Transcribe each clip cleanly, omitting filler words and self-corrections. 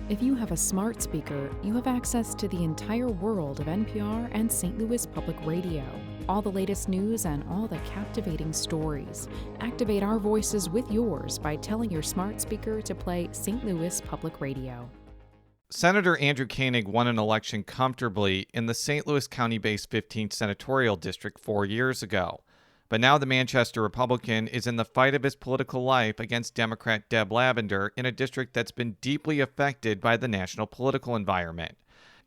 If you have a smart speaker, you have access to the entire world of NPR and St. Louis Public Radio. All the latest news and all the captivating stories. Activate our voices with yours by telling your smart speaker to play St. Louis Public Radio. Senator Andrew Koenig won an election comfortably in the St. Louis County-based 15th Senatorial District 4 years ago. But now the Manchester Republican is in the fight of his political life against Democrat Deb Lavender in a district that's been deeply affected by the national political environment.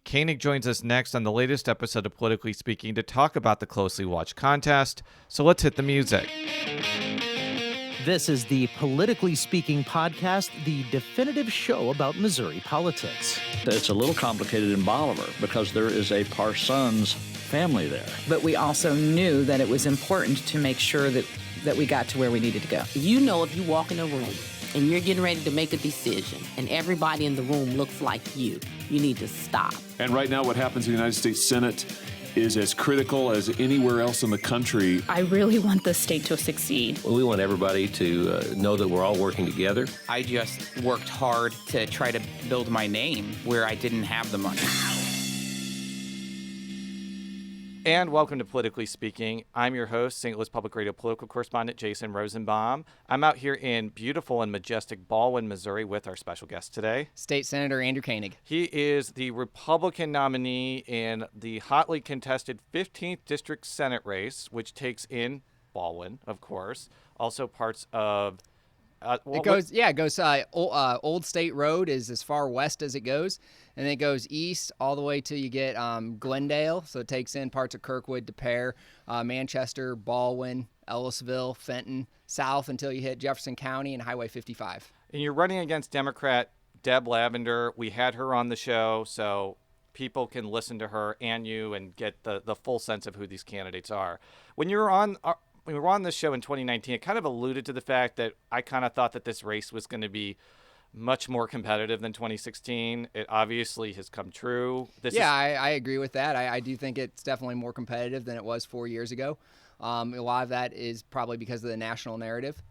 Koenig joins us next on the latest episode of Politically Speaking to talk about the closely watched contest. So let's hit the music. This is the Politically Speaking podcast, the definitive show about Missouri politics. It's a little complicated in Bolivar because there is a Parsons family there. But we also knew that it was important to make sure that we got to where we needed to go. You know, if you walk in a room and you're getting ready to make a decision and everybody in the room looks like you need to stop. And right now what happens in the United States Senate is as critical as anywhere else in the country. I really want the state to succeed. Well, we want everybody to know that we're all working together. I just worked hard to try to build my name where I didn't have the money. And welcome to Politically Speaking. I'm your host, St. Louis Public Radio political correspondent Jason Rosenbaum. I'm out here in beautiful and majestic Ballwin, Missouri with our special guest today, State Senator Andrew Koenig. He is the Republican nominee in the hotly contested 15th District Senate race, which takes in Ballwin, of course, also parts of... Old State Road is as far west as it goes, and then it goes east all the way till you get Glendale, so it takes in parts of Kirkwood, DePere, Manchester, Ballwin, Ellisville, Fenton, south until you hit Jefferson County and Highway 55. And you're running against Democrat Deb Lavender. We had her on the show, so people can listen to her and you and get the full sense of who these candidates are. When we were on this show in 2019, it kind of alluded to the fact that I kind of thought that this race was going to be much more competitive than 2016. It obviously has come true. I agree with that. I do think it's definitely more competitive than it was 4 years ago. A lot of that is probably because of the national narrative.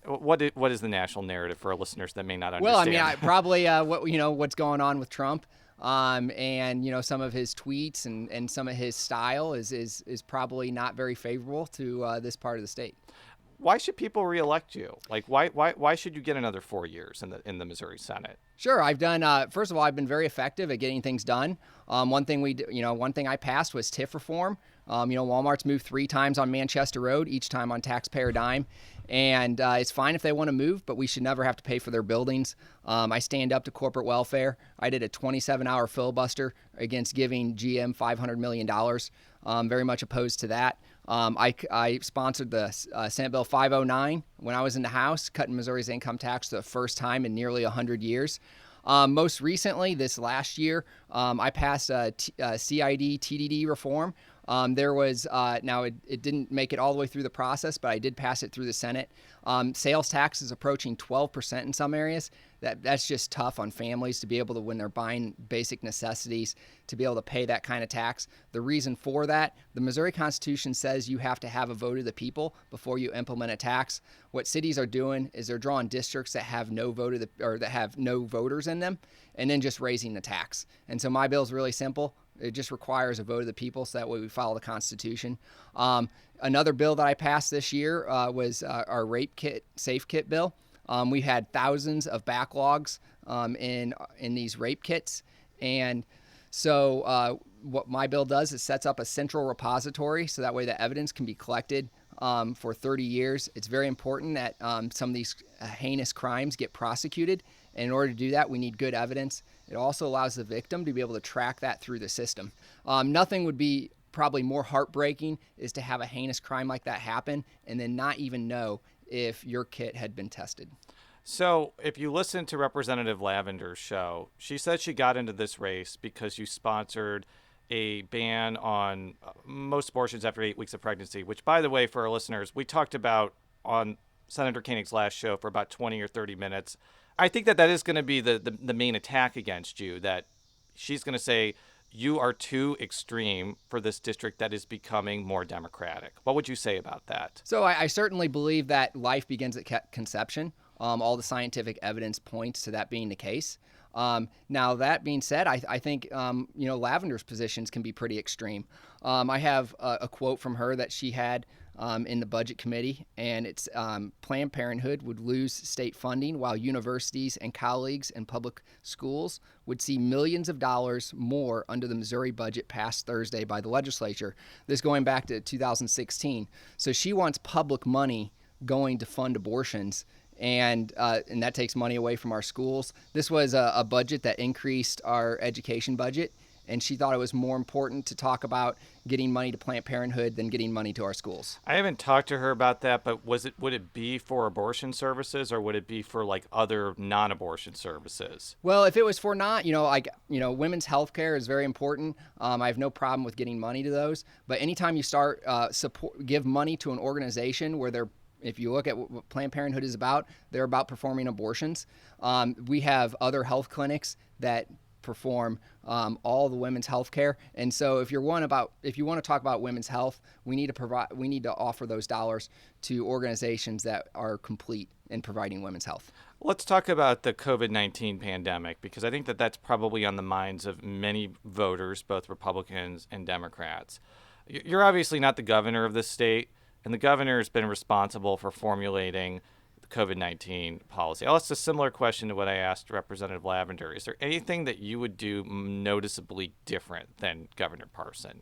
What is the national narrative for our listeners that may not understand? Well, I mean, probably what's going on with Trump. And some of his tweets and some of his style is probably not very favorable to this part of the state. Why should people reelect you? Like, why should you get another 4 years in the Missouri Senate? Sure, I've done. First of all, I've been very effective at getting things done. One thing I passed was TIF reform. Walmart's moved 3 times on Manchester Road, each time on taxpayer dime. And it's fine if they want to move, but we should never have to pay for their buildings. I stand up to corporate welfare. I did a 27-hour filibuster against giving GM $500 million. Very much opposed to that. I sponsored the Senate Bill 509 when I was in the House, cutting Missouri's income tax for the first time in nearly 100 years. Most recently, this last year, I passed CID TDD reform. There was, now it didn't make it all the way through the process, but I did pass it through the Senate. Sales tax is approaching 12% in some areas. That's just tough on families to be able to, when they're buying basic necessities, to be able to pay that kind of tax. The reason for that, the Missouri Constitution says you have to have a vote of the people before you implement a tax. What cities are doing is they're drawing districts that have no vote that have no voters in them, and then just raising the tax. And so my bill is really simple. It just requires a vote of the people, so that way we follow the Constitution. Another bill that I passed this year was our rape kit, safe kit bill. We had thousands of backlogs in these rape kits. And so what my bill does is sets up a central repository, so that way the evidence can be collected for 30 years. It's very important that some of these heinous crimes get prosecuted. And in order to do that, we need good evidence. It also allows the victim to be able to track that through the system. Nothing would be probably more heartbreaking is to have a heinous crime like that happen and then not even know if your kit had been tested. So if you listen to Representative Lavender's show, she said she got into this race because you sponsored a ban on most abortions after 8 weeks of pregnancy, which, by the way, for our listeners, we talked about on Senator Koenig's last show for about 20 or 30 minutes. I think that is going to be the main attack against you, that she's going to say you are too extreme for this district that is becoming more Democratic. What would you say about that? So I certainly believe that life begins at conception. All the scientific evidence points to that being the case. Now, that being said, I think, Lavender's positions can be pretty extreme. I have a quote from her that she had in the budget committee, and it's Planned Parenthood would lose state funding while universities and colleagues in public schools would see millions of dollars more under the Missouri budget passed Thursday by the legislature. This going back to 2016. So she wants public money going to fund abortions, and that takes money away from our schools. This was a budget that increased our education budget, and she thought it was more important to talk about getting money to Planned Parenthood than getting money to our schools. I haven't talked to her about that, but would it be for abortion services, or would it be for like other non-abortion services? Well, if it was for women's health care is very important. I have no problem with getting money to those. But anytime you start give money to an organization where if you look at what Planned Parenthood is about, they're about performing abortions. We have other health clinics that perform all the women's health care, and so if you want to talk about women's health, we need to offer those dollars to organizations that are complete in providing women's health. Let's talk about the COVID-19 pandemic, because I think that that's probably on the minds of many voters, both Republicans and Democrats. You're obviously not the governor of this state, and the governor has been responsible for formulating the COVID-19 policy. I'll ask a similar question to what I asked Representative Lavender. Is there anything that you would do noticeably different than Governor Parson?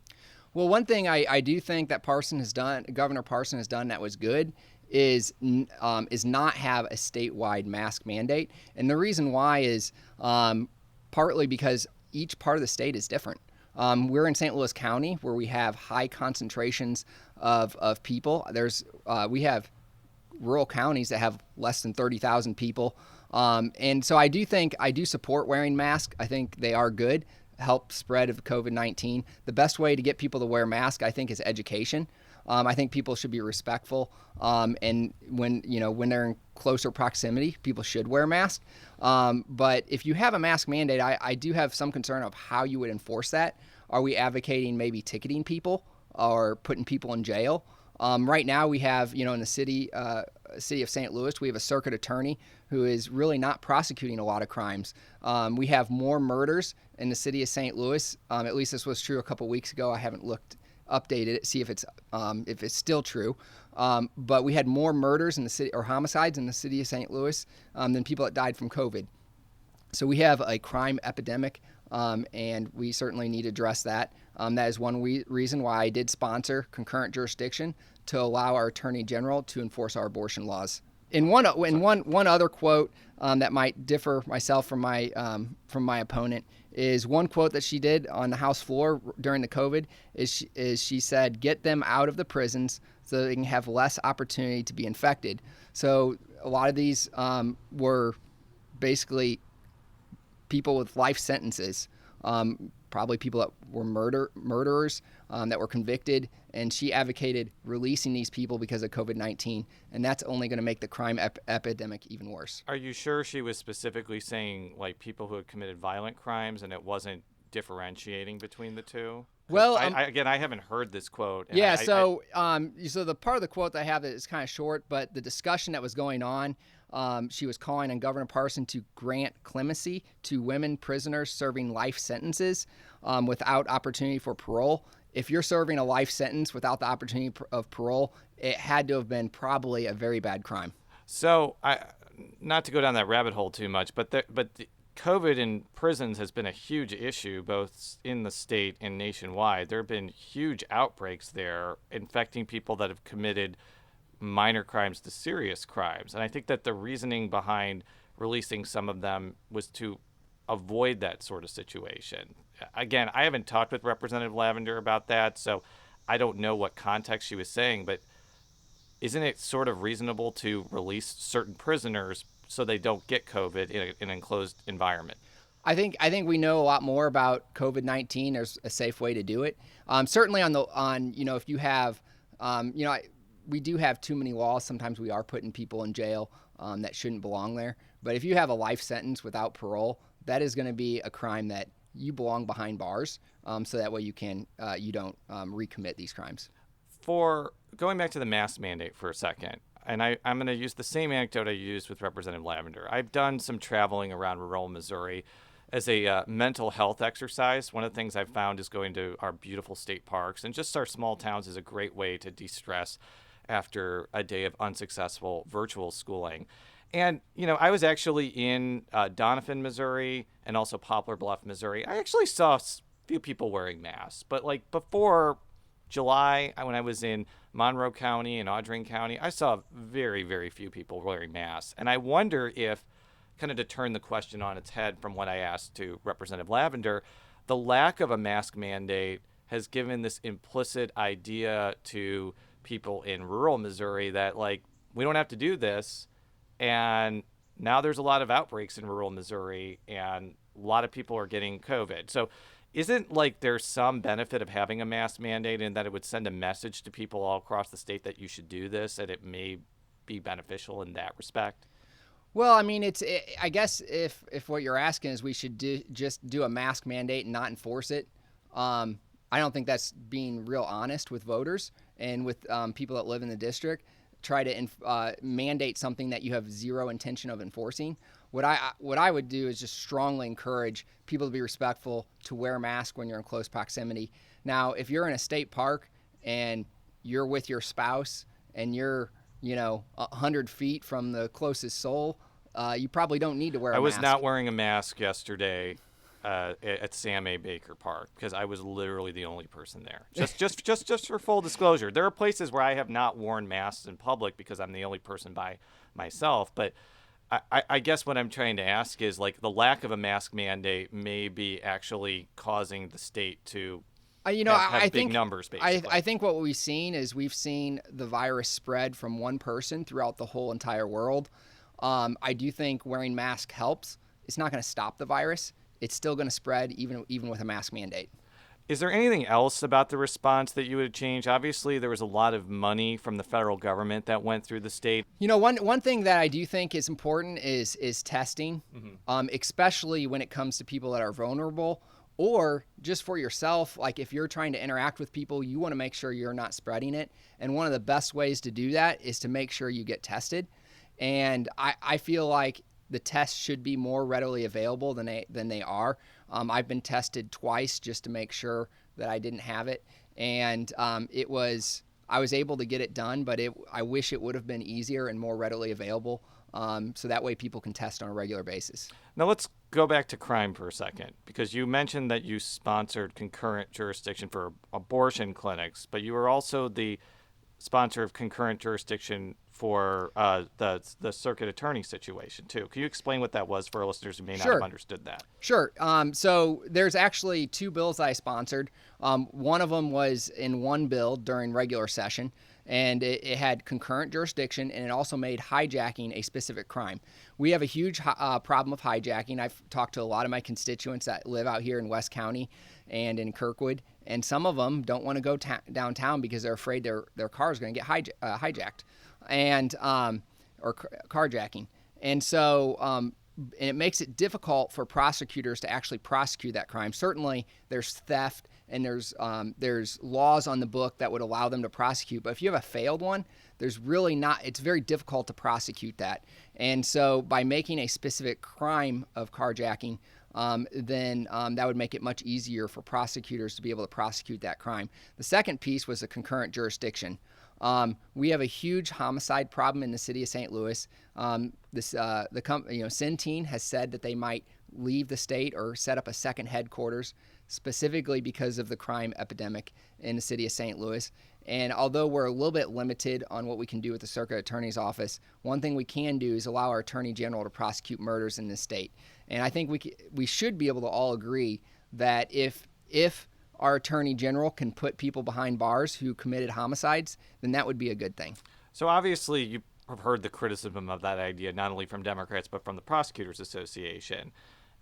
Well, one thing I do think that Governor Parson has done that was good is not have a statewide mask mandate. And the reason why is partly because each part of the state is different. We're in St. Louis County, where we have high concentrations of people. We have rural counties that have less than 30,000 people. And so I do support wearing masks. I think they are good, help spread of COVID-19. The best way to get people to wear masks, I think, is education. I think people should be respectful. And when they're in closer proximity, people should wear masks. But if you have a mask mandate, I do have some concern of how you would enforce that. Are we advocating maybe ticketing people or putting people in jail? Right now we have, in the city of St. Louis, we have a circuit attorney who is really not prosecuting a lot of crimes. We have more murders in the city of St. Louis. At least this was true a couple weeks ago. I haven't updated it, see if it's still true. But we had more murders in the city, or homicides in the city of St. Louis, than people that died from COVID. So we have a crime epidemic, and we certainly need to address that. That is one reason why I did sponsor concurrent jurisdiction to allow our Attorney General to enforce our abortion laws. In one other quote that might differ myself from my opponent is one quote that she did on the House floor during the COVID is she said, "Get them out of the prisons so they can have less opportunity to be infected." So a lot of these were basically people with life sentences, probably people that were murderers that were convicted, and she advocated releasing these people because of COVID-19, and that's only going to make the crime epidemic even worse. Are you sure she was specifically saying like people who had committed violent crimes, and it wasn't differentiating between the two? Well, I haven't heard this quote. Yeah, so the part of the quote that I have that is kind of short, but the discussion that was going on, she was calling on Governor Parson to grant clemency to women prisoners serving life sentences without opportunity for parole. If you're serving a life sentence without the opportunity of parole, it had to have been probably a very bad crime. So, not to go down that rabbit hole too much, but COVID in prisons has been a huge issue, both in the state and nationwide. There have been huge outbreaks there, infecting people that have committed minor crimes to serious crimes. And I think that the reasoning behind releasing some of them was to avoid that sort of situation. Again, I haven't talked with Representative Lavender about that, so I don't know what context she was saying, but isn't it sort of reasonable to release certain prisoners so they don't get COVID in an enclosed environment? I think we know a lot more about COVID-19. There's a safe way to do it. Certainly if you have, we do have too many laws. Sometimes we are putting people in jail that shouldn't belong there. But if you have a life sentence without parole, that is going to be a crime that you belong behind bars. So that way you don't recommit these crimes. For going back to the mask mandate for a second, and I'm going to use the same anecdote I used with Representative Lavender. I've done some traveling around rural Missouri as a mental health exercise. One of the things I've found is going to our beautiful state parks and just our small towns is a great way to de-stress after a day of unsuccessful virtual schooling. And, I was actually in Doniphan, Missouri, and also Poplar Bluff, Missouri. I actually saw a few people wearing masks. But, before July, when I was in Monroe County and Audrain County, I saw very, very few people wearing masks. And I wonder if, kind of to turn the question on its head from what I asked to Representative Lavender, the lack of a mask mandate has given this implicit idea to people in rural Missouri that, we don't have to do this. And now there's a lot of outbreaks in rural Missouri, and a lot of people are getting COVID. So isn't there's some benefit of having a mask mandate in that it would send a message to people all across the state that you should do this, and it may be beneficial in that respect? Well, I mean, I guess if what you're asking is we should just do a mask mandate and not enforce it, I don't think that's being real honest with voters and with people that live in the district. Try to mandate something that you have zero intention of enforcing. What I would do is just strongly encourage people to be respectful, to wear a mask when you're in close proximity. Now, if you're in a state park and you're with your spouse and you're 100 feet from the closest soul, you probably don't need to wear a mask. I was not wearing a mask yesterday at Sam A. Baker Park because I was literally the only person there. Just for full disclosure, there are places where I have not worn masks in public because I'm the only person by myself. But I guess what I'm trying to ask is the lack of a mask mandate may be actually causing the state to have big numbers. Basically, I think what we've seen is we've seen the virus spread from one person throughout the whole entire world. I do think wearing masks helps. It's not going to stop the virus. It's still going to spread even with a mask mandate. Is there anything else about the response that you would change? Obviously, there was a lot of money from the federal government that went through the state. One thing that I do think is important is testing, especially when it comes to people that are vulnerable or just for yourself. If you're trying to interact with people, you want to make sure you're not spreading it. And one of the best ways to do that is to make sure you get tested. And I feel like the tests should be more readily available than they are. I've been tested twice just to make sure that I didn't have it, and I was able to get it done. But I wish it would have been easier and more readily available, so that way people can test on a regular basis. Now let's go back to crime for a second, because you mentioned that you sponsored concurrent jurisdiction for abortion clinics, but you were also the sponsor of concurrent jurisdiction for the circuit attorney situation too. Can you explain what that was for our listeners who may not have understood that? Sure. So there's actually two bills I sponsored. One of them was in one bill during regular session, and it had concurrent jurisdiction, and it also made hijacking a specific crime. We have a huge problem of hijacking. I've talked to a lot of my constituents that live out here in West County and in Kirkwood, and some of them don't want to go downtown because they're afraid their car is going to get hijacked and or carjacking. And so and it makes it difficult for prosecutors to actually prosecute that crime. Certainly there's theft and there's laws on the book that would allow them to prosecute, but if you have a failed one, there's really not, it's very difficult to prosecute that. And so by making a specific crime of carjacking, then that would make it much easier for prosecutors to be able to prosecute that crime. The second piece was a concurrent jurisdiction. We have a huge homicide problem in the city of St. Louis. Centene has said that they might leave the state or set up a second headquarters specifically because of the crime epidemic in the city of St. Louis. And although we're a little bit limited on what we can do with the circuit attorney's office, one thing we can do is allow our attorney general to prosecute murders in this state. And I think we should be able to all agree that if our attorney general can put people behind bars who committed homicides, then that would be a good thing. So obviously you have heard the criticism of that idea, not only from Democrats, but from the Prosecutors Association.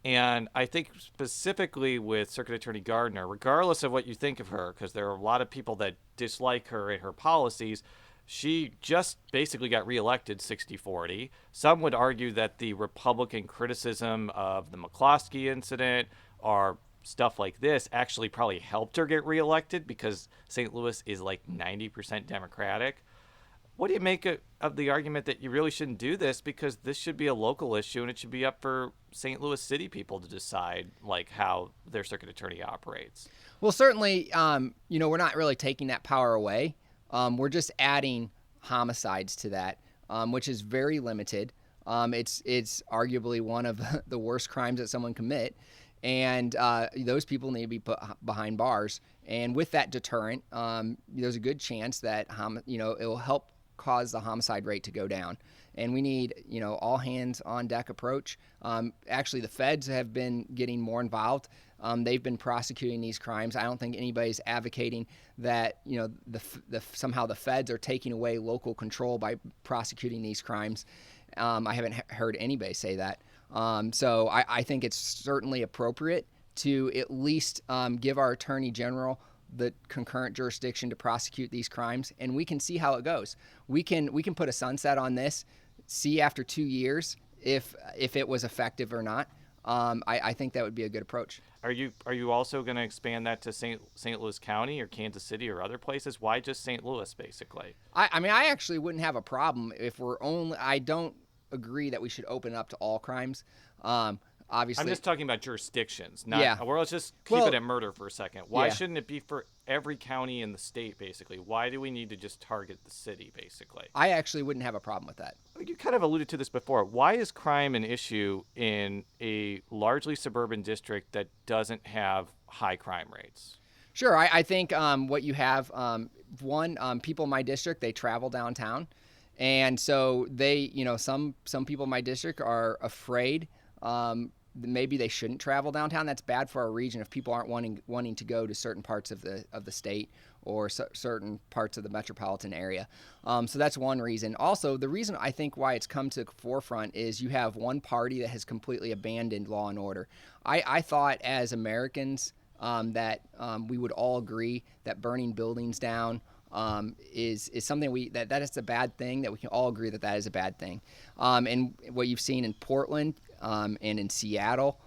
And I think specifically with Circuit Attorney Gardner, regardless of what you think of her, because there are a lot of people that dislike her and her policies, she just basically got reelected 60-40. Some would argue that the Republican criticism of the McCloskey incident or stuff like this actually probably helped her get reelected because St. Louis is like 90% Democratic. What do you make of the argument that you really shouldn't do this because this should be a local issue and it should be up for St. Louis City people to decide like how their circuit attorney operates? Well, certainly, we're not really taking that power away. We're just adding homicides to that, which is very limited. It's arguably one of the worst crimes that someone commit, and those people need to be put behind bars. And with that deterrent, there's a good chance that it will help cause the homicide rate to go down. And we need all hands on deck approach. Actually, the feds have been getting more involved. They've been prosecuting these crimes. I don't think anybody's advocating that somehow the feds are taking away local control by prosecuting these crimes. I haven't heard anybody say that. So I think it's certainly appropriate to at least give our Attorney General the concurrent jurisdiction to prosecute these crimes, and we can see how it goes. We can put a sunset on this, see after 2 years if it was effective or not. I think that would be a good approach. Are you also going to expand that to St. Louis County or Kansas City or other places? Why just St. Louis, basically? I actually wouldn't have a problem if I don't agree that we should open it up to all crimes. Obviously, I'm just talking about jurisdictions. Well, let's just keep it at murder for a second. Why shouldn't it be for every county in the state, basically? Why do we need to just target the city, basically? I actually wouldn't have a problem with that. You kind of alluded to this before. Why is crime an issue in a largely suburban district that doesn't have high crime rates? Sure. I think what you have, people in my district, they travel downtown. And so they, some people in my district are afraid maybe they shouldn't travel downtown. That's bad for our region if people aren't wanting to go to certain parts of the state or certain parts of the metropolitan area. So that's one reason. Also, the reason I think why it's come to the forefront is you have one party that has completely abandoned law and order. I thought as Americans that we would all agree that burning buildings down is something that is a bad thing, that we can all agree that is a bad thing. And what you've seen in Portland and in Seattle,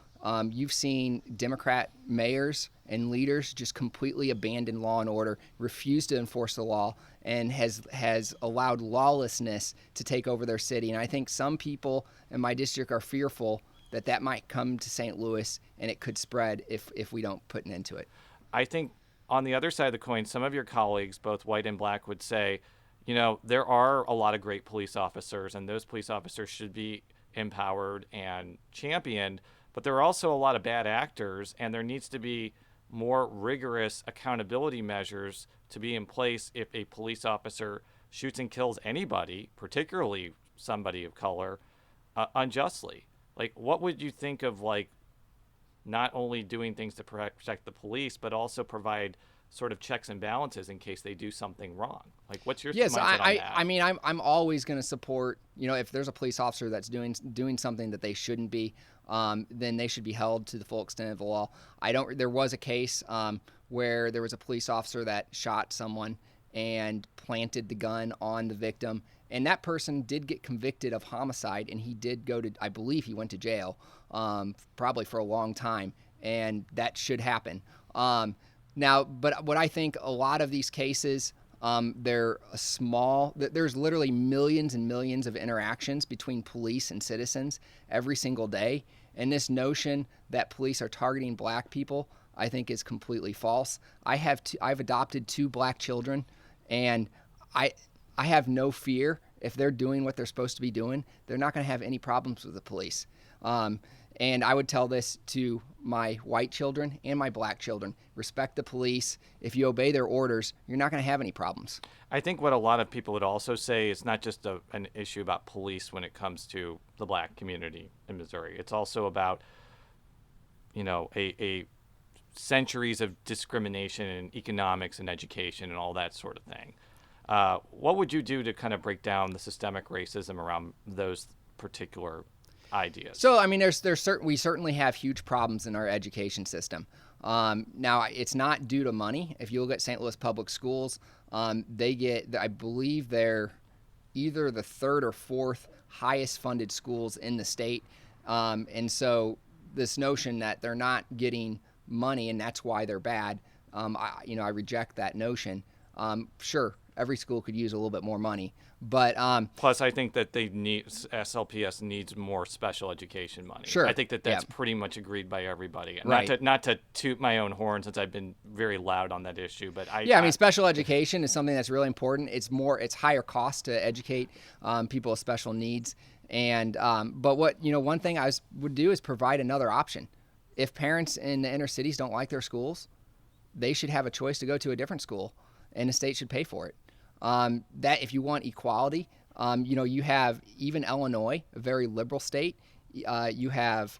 you've seen Democrat mayors and leaders just completely abandon law and order, refuse to enforce the law, and has allowed lawlessness to take over their city. And I think some people in my district are fearful that might come to St. Louis and it could spread if we don't put an end to it. I think on the other side of the coin, some of your colleagues, both white and black, would say, there are a lot of great police officers, and those police officers should be empowered and championed, but there are also a lot of bad actors, and there needs to be more rigorous accountability measures to be in place if a police officer shoots and kills anybody, particularly somebody of color, unjustly. Like, what would you think of, like, not only doing things to protect the police, but also provide sort of checks and balances in case they do something wrong? Like, what's your mindset on that? I mean, I'm always going to support, if there's a police officer that's doing something that they shouldn't be, then they should be held to the full extent of the law. There was a case where there was a police officer that shot someone and planted the gun on the victim, and that person did get convicted of homicide, and he did I believe he went to jail, probably for a long time, and that should happen. Now, but what I think a lot of these cases, there's literally millions and millions of interactions between police and citizens every single day. And this notion that police are targeting black people, I think is completely false. I've adopted 2 black children, and I have no fear if they're doing what they're supposed to be doing. They're not going to have any problems with the police. And I would tell this to my white children and my black children. Respect the police. If you obey their orders, you're not going to have any problems. I think what a lot of people would also say is not just an issue about police when it comes to the black community in Missouri. It's also about, a centuries of discrimination in economics and education and all that sort of thing. What would you do to kind of break down the systemic racism around those particular ideas? So, I mean, we certainly have huge problems in our education system. Now, it's not due to money. If you look at St. Louis Public Schools, they get, I believe they're either the 3rd or 4th highest funded schools in the state. And so this notion that they're not getting money and that's why they're bad, I reject that notion. Sure, every school could use a little bit more money. But plus, I think that SLPS needs more special education money. Sure. I think that's pretty much agreed by everybody. And Right. Not to toot my own horn, since I've been very loud on that issue, but I mean, special education is something that's really important. It's higher cost to educate people with special needs. And but one thing I would do is provide another option. If parents in the inner cities don't like their schools, they should have a choice to go to a different school, and the state should pay for it. That if you want equality, you have even Illinois, a very liberal state. You have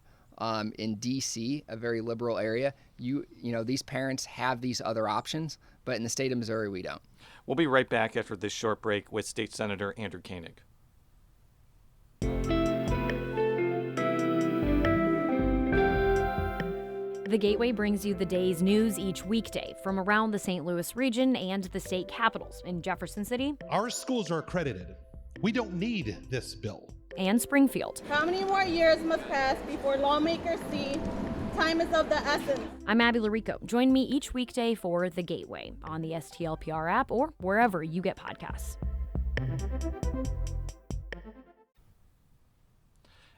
in D.C., a very liberal area. These parents have these other options, but in the state of Missouri, we don't. We'll be right back after this short break with State Senator Andrew Koenig. The Gateway brings you the day's news each weekday from around the St. Louis region and the state capitals in Jefferson City. Our schools are accredited. We don't need this bill. And Springfield. How many more years must pass before lawmakers see time is of the essence? I'm Abby Larico. Join me each weekday for The Gateway on the STLPR app or wherever you get podcasts.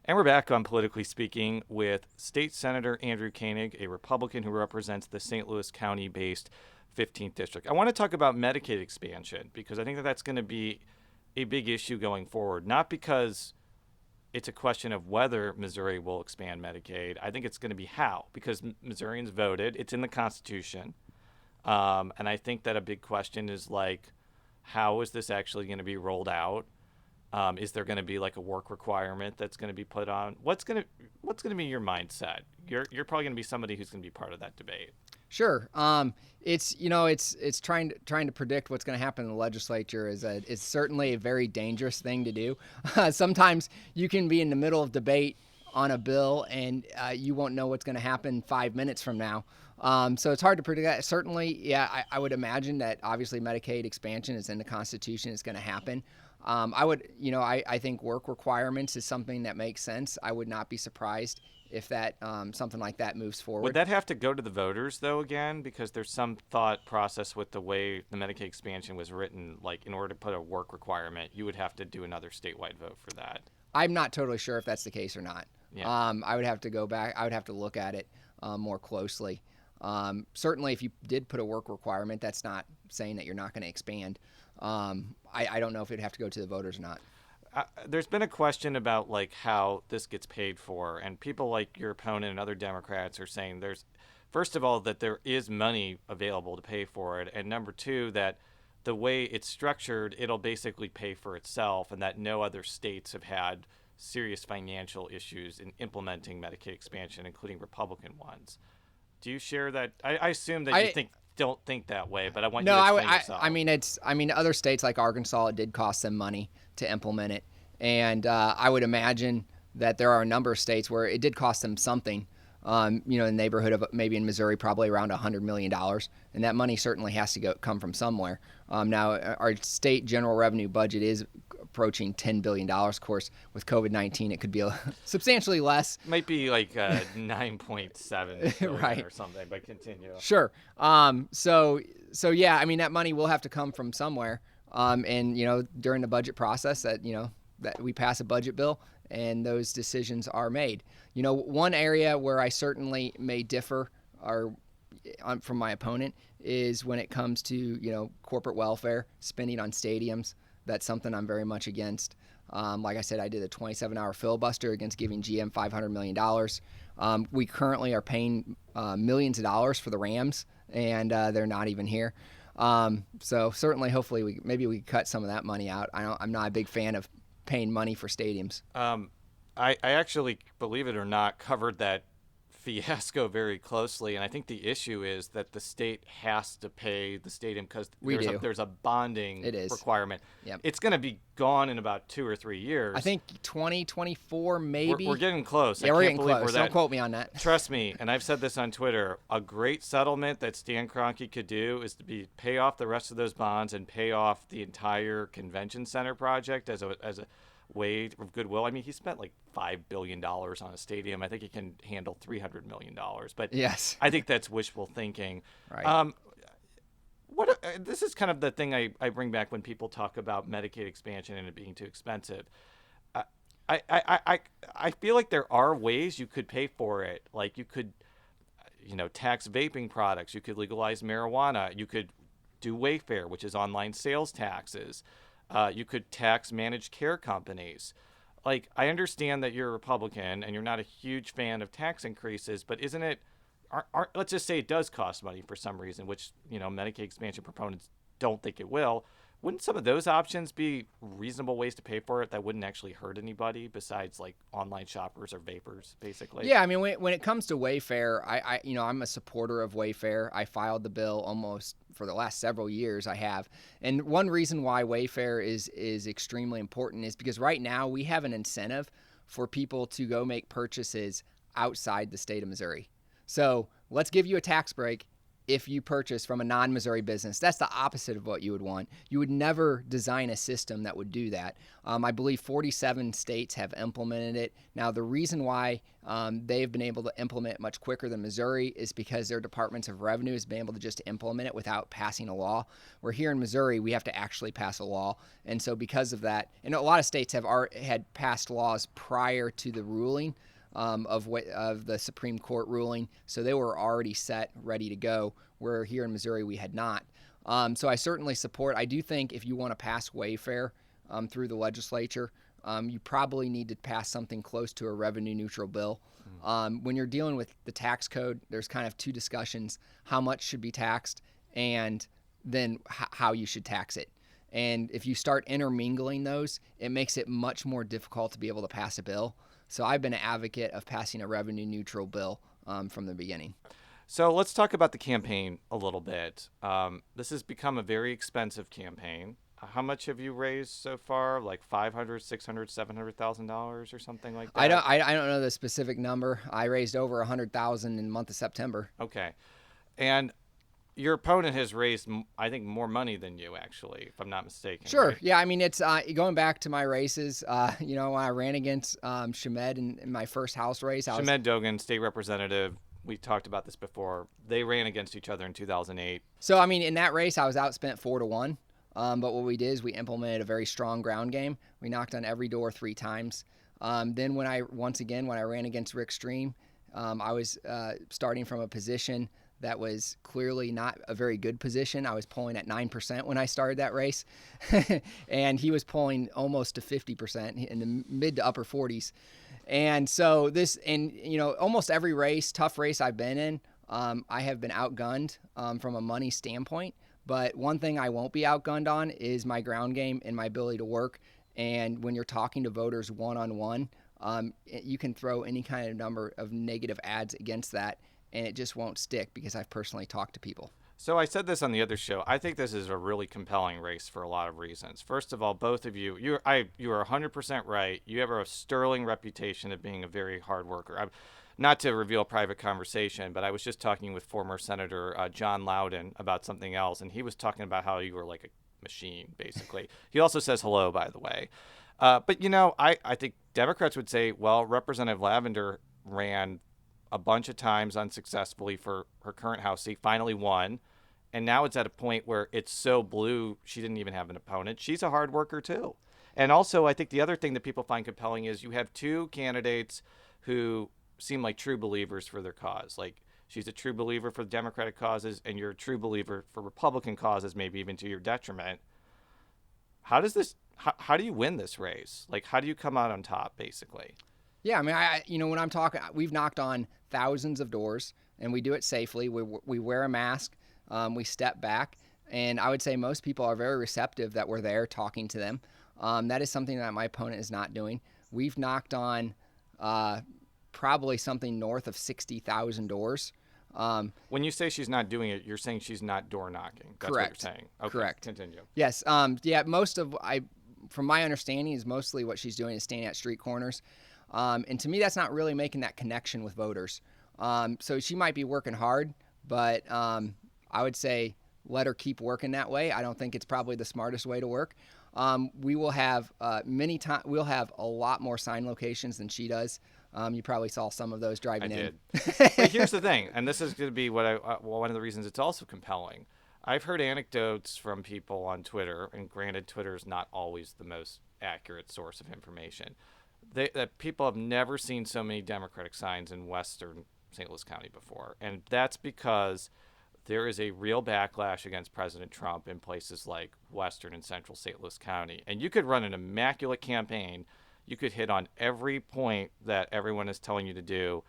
And we're back on Politically Speaking with State Senator Andrew Koenig, a Republican who represents the St. Louis County-based 15th District. I want to talk about Medicaid expansion because I think that that's going to be a big issue going forward, not because it's a question of whether Missouri will expand Medicaid. I think it's going to be how, because Missourians voted. It's in the Constitution. And I think that a big question is how is this actually going to be rolled out? Is there going to be a work requirement that's going to be put on? What's going to be your mindset? You're probably going to be somebody who's going to be part of that debate. Sure. It's trying to predict what's going to happen in the legislature is certainly a very dangerous thing to do. Sometimes you can be in the middle of debate on a bill and you won't know what's going to happen 5 minutes from now. So it's hard to predict that. Certainly, I would imagine that obviously Medicaid expansion is in the Constitution. It's going to happen. I think work requirements is something that makes sense. I would not be surprised if that something like that moves forward. Would that have to go to the voters, though, again? Because there's some thought process with the way the Medicaid expansion was written. In order to put a work requirement, you would have to do another statewide vote for that. I'm not totally sure if that's the case or not. Yeah. I would have to go back. I would have to look at it more closely. Certainly, if you did put a work requirement, that's not saying that you're not going to expand. I don't know if it'd have to go to the voters or not. There's been a question about how this gets paid for, and people like your opponent and other Democrats are saying first of all, that there is money available to pay for it, and number two, that the way it's structured, it'll basically pay for itself, and that no other states have had serious financial issues in implementing Medicaid expansion, including Republican ones. Do you share that? I assume that you don't think that way, but I want you to explain yourself. I mean, other states like Arkansas, it did cost them money to implement it, and I would imagine that there are a number of states where it did cost them something. In the neighborhood of maybe in Missouri, probably around $100 million, and that money certainly has to come from somewhere. Now, our state general revenue budget is approaching $10 billion. Of course, with COVID-19, it could be substantially less. Might be 9.7 billion right. or something, but continue. Sure. So yeah, I mean, that money will have to come from somewhere. And during the budget process, that we pass a budget bill and those decisions are made. One area where I certainly may differ from my opponent is when it comes to corporate welfare, spending on stadiums. That's something I'm very much against. Like I said, I did a 27-hour filibuster against giving GM $500 million. We currently are paying millions of dollars for the Rams, and they're not even here. So certainly, hopefully, maybe we cut some of that money out. I'm not a big fan of paying money for stadiums. I actually, believe it or not, covered that fiasco very closely, and I think the issue is that the state has to pay the stadium because there's a bonding requirement. Yep. It's going to be gone in about 2 or 3 years. I think 2024 maybe. We're getting close. Yeah, we're getting close. Don't quote me on that. Trust me, and I've said this on Twitter, a great settlement that Stan Kroenke could do is to pay off the rest of those bonds and pay off the entire convention center project as a way of goodwill. I mean, he spent $5 billion on a stadium. I think he can handle $300 million. But yes, I think that's wishful thinking. Right. This is kind of the thing I bring back when people talk about Medicaid expansion and it being too expensive. I feel like there are ways you could pay for it. Like you could, tax vaping products. You could legalize marijuana. You could do Wayfair, which is online sales taxes. You could tax managed care companies. Like, I understand that you're a Republican and you're not a huge fan of tax increases, but isn't it, let's just say it does cost money for some reason, which, Medicaid expansion proponents don't think it will. Wouldn't some of those options be reasonable ways to pay for it that wouldn't actually hurt anybody besides like online shoppers or vapors, basically? Yeah, I mean, when it comes to Wayfair, I'm a supporter of Wayfair. I filed the bill almost for the last several years. I have, and one reason why Wayfair is extremely important is because right now we have an incentive for people to go make purchases outside the state of Missouri. So let's give you a tax break if you purchase from a non-Missouri business. That's the opposite of what you would want. You would never design a system that would do that. I believe 47 states have implemented it. Now, the reason why they've been able to implement it much quicker than Missouri is because their departments of revenue has been able to just implement it without passing a law. Where here in Missouri, we have to actually pass a law. And so because of that, and a lot of states had passed laws prior to the ruling, of the Supreme Court ruling, so they were already set, ready to go, where here in Missouri we had not. So I certainly support. I do think if you want to pass Wayfair through the legislature, you probably need to pass something close to a revenue-neutral bill. When you're dealing with the tax code, there's kind of two discussions: how much should be taxed, and then how you should tax it. And if you start intermingling those, it makes it much more difficult to be able to pass a bill. So I've been an advocate of passing a revenue-neutral bill from the beginning. So let's talk about the campaign a little bit. This has become a very expensive campaign. How much have you raised so far? Like $500,000, $600,000, $700,000 or something like that? I don't know the specific number. I raised over $100,000 in the month of September. Okay, and your opponent has raised, I think, more money than you, actually, if I'm not mistaken. Sure. Right? Yeah. I mean, it's going back to my races. When I ran against Shamed in my first House race. Shamed Dogan, state representative. We talked about this before. They ran against each other in 2008. So, I mean, in that race, I was outspent 4-1. But what we did is we implemented a very strong ground game. We knocked on every door 3 times. Then when I ran against Rick Stream, I was starting from a position that was clearly not a very good position. I was polling at 9% when I started that race, and he was polling almost to 50% in the mid to upper 40s. And so almost every tough race I've been in, I have been outgunned from a money standpoint. But one thing I won't be outgunned on is my ground game and my ability to work. And when you're talking to voters one-on-one, you can throw any kind of number of negative ads against that, and it just won't stick because I've personally talked to people. So I said this on the other show. I think this is a really compelling race for a lot of reasons. First of all, both of you, you are 100% right. You have a sterling reputation of being a very hard worker. Not to reveal private conversation, but I was just talking with former Senator John Loudon about something else, and he was talking about how you were like a machine, basically. He also says hello, by the way. But, I think Democrats would say, well, Representative Lavender ran a bunch of times unsuccessfully for her current House seat, finally won. And now it's at a point where it's so blue, she didn't even have an opponent. She's a hard worker, too. And also, I think the other thing that people find compelling is you have 2 candidates who seem like true believers for their cause. Like, she's a true believer for Democratic causes, and you're a true believer for Republican causes, maybe even to your detriment. How do you win this race? Like, how do you come out on top, basically? Yeah, I mean, when I'm talking, we've knocked on thousands of doors, and we do it safely. We wear a mask, we step back, and I would say most people are very receptive that we're there talking to them. That is something that my opponent is not doing. We've knocked on probably something north of 60,000 doors. When you say she's not doing it, you're saying she's not door knocking. That's correct. What you're saying. Okay, correct. Continue. Yes. From my understanding, is mostly what she's doing is standing at street corners. And to me, that's not really making that connection with voters. So she might be working hard, but I would say let her keep working that way. I don't think it's probably the smartest way to work. We will have we'll have a lot more sign locations than she does. You probably saw some of those driving in. I did. But here's the thing, and this is going to be one of the reasons it's also compelling. I've heard anecdotes from people on Twitter, and granted, Twitter is not always the most accurate source of information, that people have never seen so many Democratic signs in western St. Louis County before. And that's because there is a real backlash against President Trump in places like western and central St. Louis County. And you could run an immaculate campaign. You could hit on every point that everyone is telling you to do.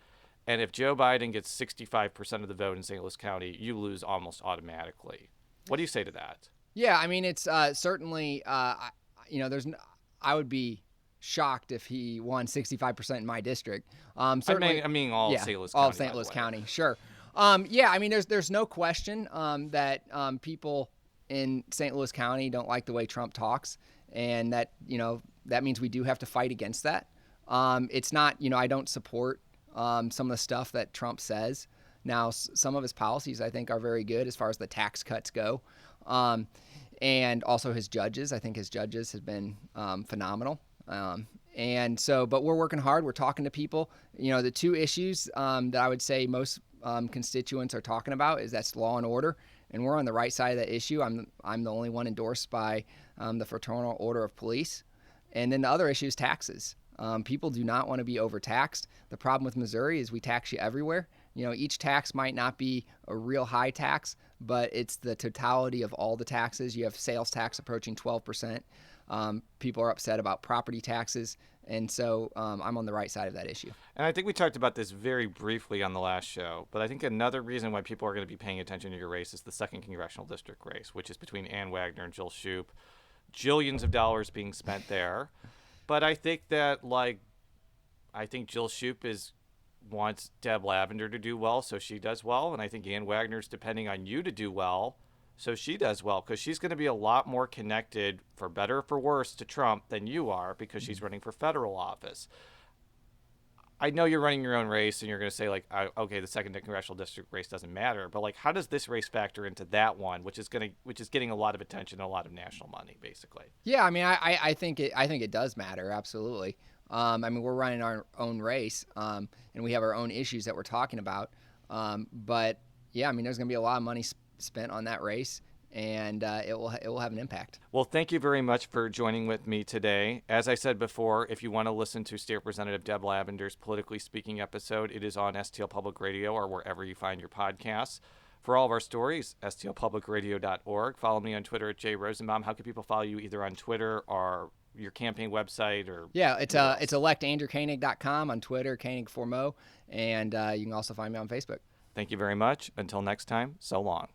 And if Joe Biden gets 65% of the vote in St. Louis County, you lose almost automatically. What do you say to that? Yeah, I mean, it's certainly, I would be shocked if he won 65% in my district. Certainly, I mean all St. Louis County. All of St. Louis County, sure. Yeah, I mean, there's no question that people in St. Louis County don't like the way Trump talks, and that means we do have to fight against that. It's not, I don't support some of the stuff that Trump says. Now, some of his policies I think are very good as far as the tax cuts go, and also his judges. I think his judges have been phenomenal. And so, but we're working hard. We're talking to people. The two issues that I would say most constituents are talking about is that's law and order, and we're on the right side of that issue. I'm the only one endorsed by the Fraternal Order of Police. And then the other issue is taxes. People do not want to be overtaxed. The problem with Missouri is we tax you everywhere. Each tax might not be a real high tax, but it's the totality of all the taxes. You have sales tax approaching 12%. People are upset about property taxes. And so I'm on the right side of that issue. And I think we talked about this very briefly on the last show, but I think another reason why people are going to be paying attention to your race is the 2nd Congressional District race, which is between Ann Wagner and Jill Shoup. Jillions of dollars being spent there. But I think that, I think Jill Shoup wants Deb Lavender to do well, so she does well. And I think Ann Wagner's depending on you to do well, so she does well, because she's going to be a lot more connected, for better or for worse, to Trump than you are, because she's running for federal office. I know you're running your own race, and you're going to say, okay, the 2nd Congressional District race doesn't matter, but how does this race factor into that one, which is getting a lot of attention and a lot of national money, basically? Yeah, I mean, I think it does matter, absolutely. I mean, we're running our own race, and we have our own issues that we're talking about. But yeah, I mean, there's going to be a lot of money spent on that race, and it will have an impact. Well, thank you very much for joining with me today. As I said before, if you want to listen to State Representative Deb Lavender's Politically Speaking episode, it is on STL Public Radio or wherever you find your podcasts. For all of our stories, stlpublicradio.org. Follow me on Twitter at @Rosenbaum. How can people follow you either on Twitter or your campaign website? Or yeah, it's electandrewkoenig.com on Twitter, Koenig for Mo, and you can also find me on Facebook. Thank you very much. Until next time, so long.